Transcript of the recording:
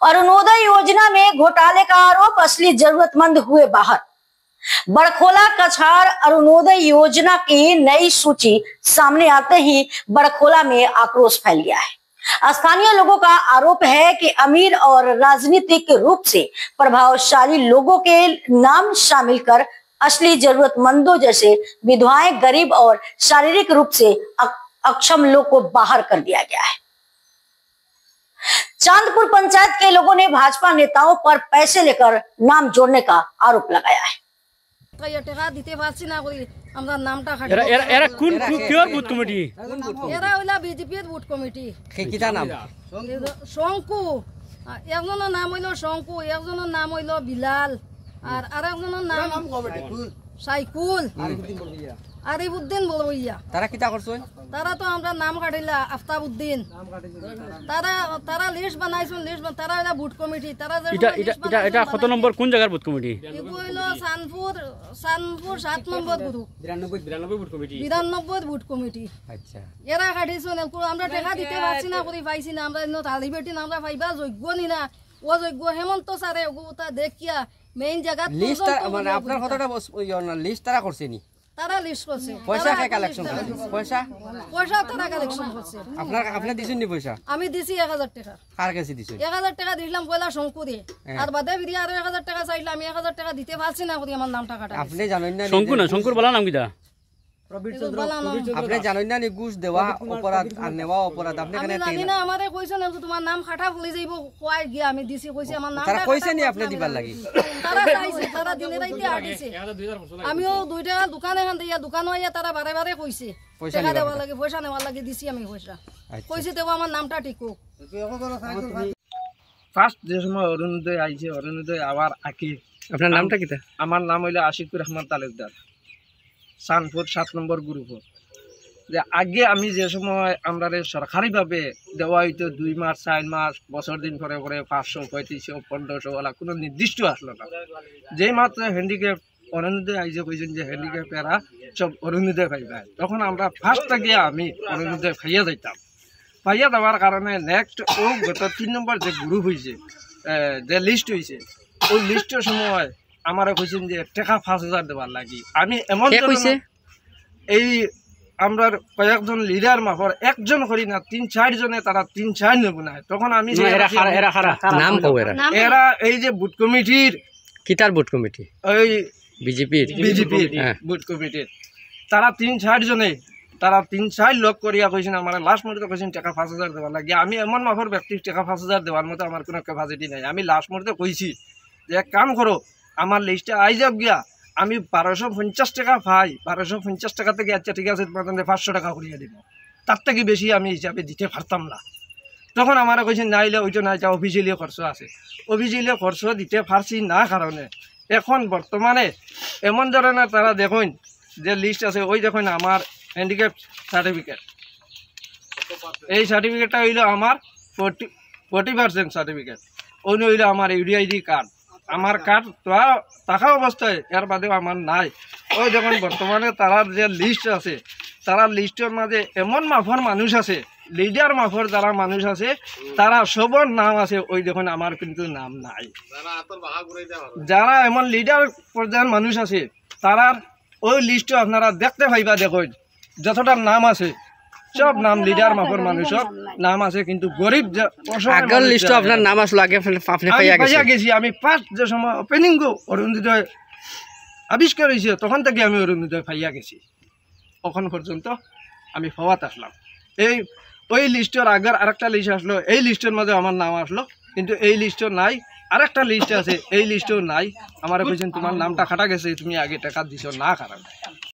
अरुणोदय योजना में घोटाले का आरोप, असली जरूरतमंद हुए बाहर। बड़खोला कछार अरुणोदय योजना की नई सूची सामने आते ही बड़खोला में आक्रोश फैल गया है। स्थानीय लोगों का आरोप है कि अमीर और राजनीतिक रूप से प्रभावशाली लोगों के नाम शामिल कर असली जरूरतमंदों जैसे विधवाएं, गरीब और शारीरिक रूप से अक्षम लोग को बाहर कर दिया गया है। चांदपुर पंचायत के लोगों ने भाजपा नेताओं पर पैसे लेकर नाम जोड़ने का आरोप लगाया है। আরিফউদ্দিন বলইয়া তারা কিটা করছয় তারা তো আমরা নাম কাটিলা আফতাবউদ্দিন তারা লিস্ট বানাইছুন লিস্ট তারা এটা বুট কমিটি তারা এটা কত নম্বর কোন জায়গার বুট কমিটি এগো হইলো সানপুর 7 নম্বর গ্রুপ 92 বুট কমিটি 92 বুট কমিটি। আচ্ছা এরা কাটিছুন আমরা টাকা দিতে পারছি না করি পাইছি না আমরা ইনো তালি বেটি আমরা পাইবা যোগ্য নি না ও যোগ্য হেমন্ত স্যারে ওটা দেখিয়া মেইন জায়গা লিস্ট মানে আপনার কতটা লিস্ট তারা করছে নি তারা লিস্ট করছে পয়সা কে কালেকশন করছে পয়সা তারা কালেকশন করছে আপনি দিছেন নি পয়সা আমি দিছি 1000 টাকা কার কাছে দিছেন 1000 টাকা দিলাম পয়লা শঙ্কুরে আর বাদে বিরিয়া আর 1000 টাকা চাইলাম আমি 1000 টাকা দিতে পারছি না করি আমার নাম টাকাটা আপনি জানেন না শঙ্কুর বলা নাম কিটা আপনি জানেন না নি ঘুষ দেওয়া অপরাধ আর নেওয়া অপরাধ আপনি কেন জানি না আমারে কইছেন তোমার নাম খাটা ভুলে যাইব কই গিয়া আমি দিছি কইছি আমার নাম তারা কইছে নি আপনি দিবার লাগি তারা চাইছে তারা দিনে রাইতে আটিছে আমিও 2 টাকা দোকানে খান দিয়া দোকান হইয়া তারা বারে বারে কইছে টাকা দেওয়া লাগে পয়সা নেওয়া লাগে দিছি আমি পয়সা কইছে দেব আমার নামটা ঠিক হোক। ফার্স্ট যে সময় অরুণোদয় আইছে অরুণোদয় আবার আকি আপনার নামটা কিটা আমার নাম হইলো আশিকুর রহমান তালুকদার চানপুর 7 নম্বর গ্রুপ। যে আগে আমি যে সময় আমরা সরকারিভাবে দেওয়া হইতো 2 মাস 4 মাস বছর দিন করে করে 500 3500 1500 ওলা কোনো নির্দিষ্ট আসলো না। যেই মাত্র হ্যান্ডিক্যাপ অরুণোদয় আইছে কইছেন যে হ্যান্ডিক্যাপ এরা সব অরুণোদয় পাইবে, তখন আমরা ফার্স্ট থেকে আমি অরুণোদয় পাইয়া যাইতাম। পাইয়া দেওয়ার কারণে নেক্সট ও গত 3 নম্বর যে গ্রুপ হয়েছে যে লিস্ট হয়েছে ওই লিস্টের সময় আমার কইছেন যে টাকা 5000 দেওয়ার লাগি। আমি এমন এই আমরা কয়েকজন লিডার মাফর একজন করি না 3-4 জনে তারা 3-4 নেব না। তখন আমি নাম কও এরা এই যে বুট কমিটির কিটার বুট কমিটি ওই বিজেপির বুট কমিটির তারা 3-4 জনে তারা 3-4 লোক করিয়া কইছেন আমার লাস্ট মুহূর্তে কইছেন টাকা 5000 দেওয়ার লাগে। আমি এমন মাফর ব্যক্তি টাকা 5000 দেওয়ার মতো আমার কোনো ক্যাপাসিটি নাই। আমি লাস্ট মুহূর্তে কইছি যে এক কাম করো আমার লিস্টে আই যাক গিয়া আমি 1250 টাকা পাই, 1250 টাকা থেকে আচ্ছা ঠিক আছে তোমার 500 টাকা করিয়া দিব, তার থেকে বেশি আমি হিসাবে দিতে পারতাম না। তখন আমার কইছেন নাইলে ওইটা নাই যা অফিসিয়ালি খরচ আছে, অফিসিয়ালি খরচ দিতে পারছি না কারণে এখন বর্তমানে এমন ধরনের তারা দেখুন যে লিস্ট আছে ওই দেখুন আমার হ্যান্ডিক্যাপ সার্টিফিকেট, এই সার্টিফিকেটটা হইল আমার 40% সার্টিফিকেট, অন্য হইল আমার ইউডিআইডি কার্ড। আমার কার্ড থাকা অবস্থায় এর বাদেও আমার নাই। ওই দেখুন বর্তমানে তারার যে লিস্ট আছে তারা লিস্টের মাঝে এমন মাফর মানুষ আছে, লিডার মাফর যারা মানুষ আছে তারা সবার নাম আছে, ওই দেখুন আমার কিন্তু নাম নাই। যারা এমন লিডার পর্যায়ের মানুষ আছে তারার ওই লিস্টও আপনারা দেখতে পাইবা। দেখুন যতটা নাম আছে সব নাম লিডার মাফর মানুষের নাম আছে, কিন্তু গরিব আগের লিস্ট আপনার নাম আসলো আগে আপনি পাইয়া গেছি। আমি ফার্স্ট যে সময় ওপেনিং অরুণোদয় আবিষ্কার হয়েছে তখন থেকে আমি অরুণোদয় পাইয়া গেছি, এখন পর্যন্ত আমি পাওয়াত আসলাম। ওই লিস্টের আগের আরেকটা লিস্ট আসলো, এই লিস্টের মধ্যে আমার নাম আসলো, কিন্তু এই লিস্টও নাই। আরেকটা লিস্ট আছে এই লিস্টেও নাই। আমার বলছেন তোমার নামটা কাটা গেছে, তুমি আগে টাকা দিছো না কারণ